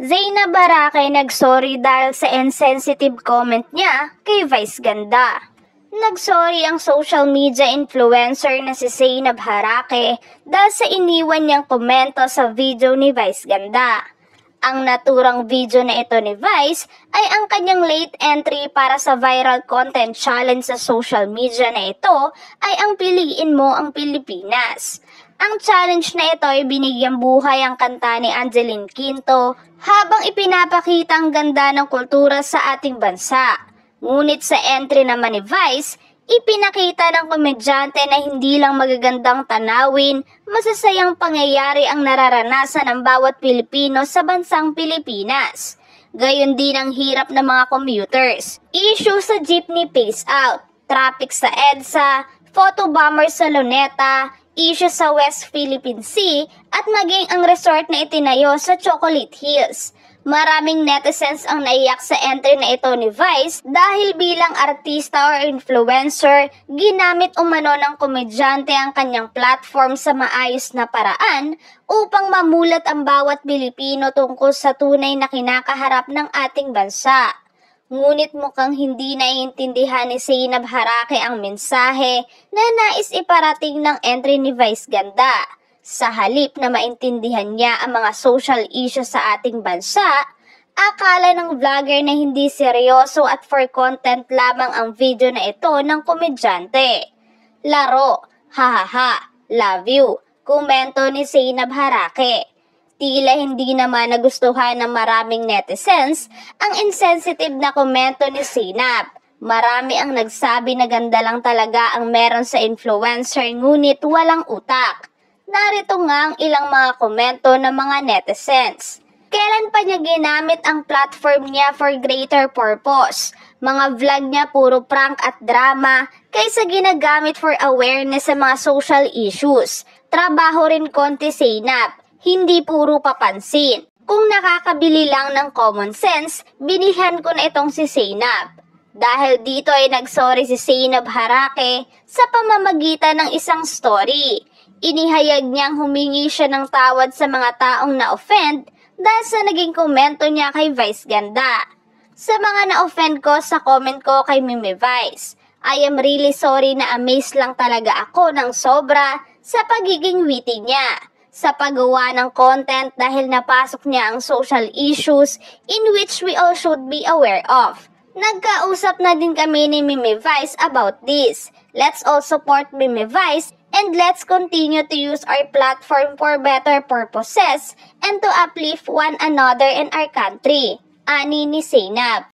Zainab Harake nagsorry dahil sa insensitive comment niya kay Vice Ganda. Nagsorry ang social media influencer na si Zainab Harake dahil sa iniwan niyang komento sa video ni Vice Ganda. Ang naturang video na ito ni Vice ay ang kanyang late entry para sa viral content challenge sa social media na ito ay ang Piliin Mo ang Pilipinas. Ang challenge na ito ay binigyang buhay ang kanta ni Angeline Quinto habang ipinapakita ang ganda ng kultura sa ating bansa. Ngunit sa entry naman ni Vice, ipinakita ng komedyante na hindi lang magagandang tanawin, masasayang pangyayari ang nararanasan ng bawat Pilipino sa bansang Pilipinas. Gayon din ang hirap ng mga commuters. Issue sa jeepney pace out, traffic sa EDSA, photo bomber sa Luneta, issue sa West Philippine Sea at maging ang resort na itinayo sa Chocolate Hills. Maraming netizens ang naiyak sa entry na ito ni Vice dahil bilang artista or influencer, ginamit umano ng komedyante ang kanyang platform sa maayos na paraan upang mamulat ang bawat Pilipino tungkol sa tunay na kinakaharap ng ating bansa. Ngunit mukhang hindi naiintindihan ni Zainab Harake ang mensahe na nais iparating ng entry ni Vice Ganda. Sa halip na maintindihan niya ang mga social issues sa ating bansa, akala ng vlogger na hindi seryoso at for content lamang ang video na ito ng komedyante. Laro, hahaha, love you, komento ni Zainab Harake. Tila hindi naman nagustuhan ng maraming netizens ang insensitive na komento ni Zainab. Marami ang nagsabi na ganda lang talaga ang meron sa influencer ngunit walang utak. Narito nga ang ilang mga komento ng mga netizens. Kailan pa niya ginamit ang platform niya for greater purpose? Mga vlog niya puro prank at drama kaysa ginagamit for awareness sa mga social issues. Trabaho rin konti Zainab, hindi puro papansin. Kung nakakabili lang ng common sense, binilhan ko na itong si Zainab. Dahil dito ay nagsorry si Zainab Harake sa pamamagitan ng isang story. Inihayag niyang humingi siya ng tawad sa mga taong na-offend dahil sa naging komento niya kay Vice Ganda. Sa mga na-offend ko sa comment ko kay Mimi Vice, I am really sorry na amazed lang talaga ako ng sobra sa pagiging witty niya. Sa paggawa ng content dahil napasok niya ang social issues in which we all should be aware of. Nagkausap na din kami ni Mimi Vice about this. Let's all support Mimi Vice and let's continue to use our platform for better purposes and to uplift one another in our country. Ani ni Zainab.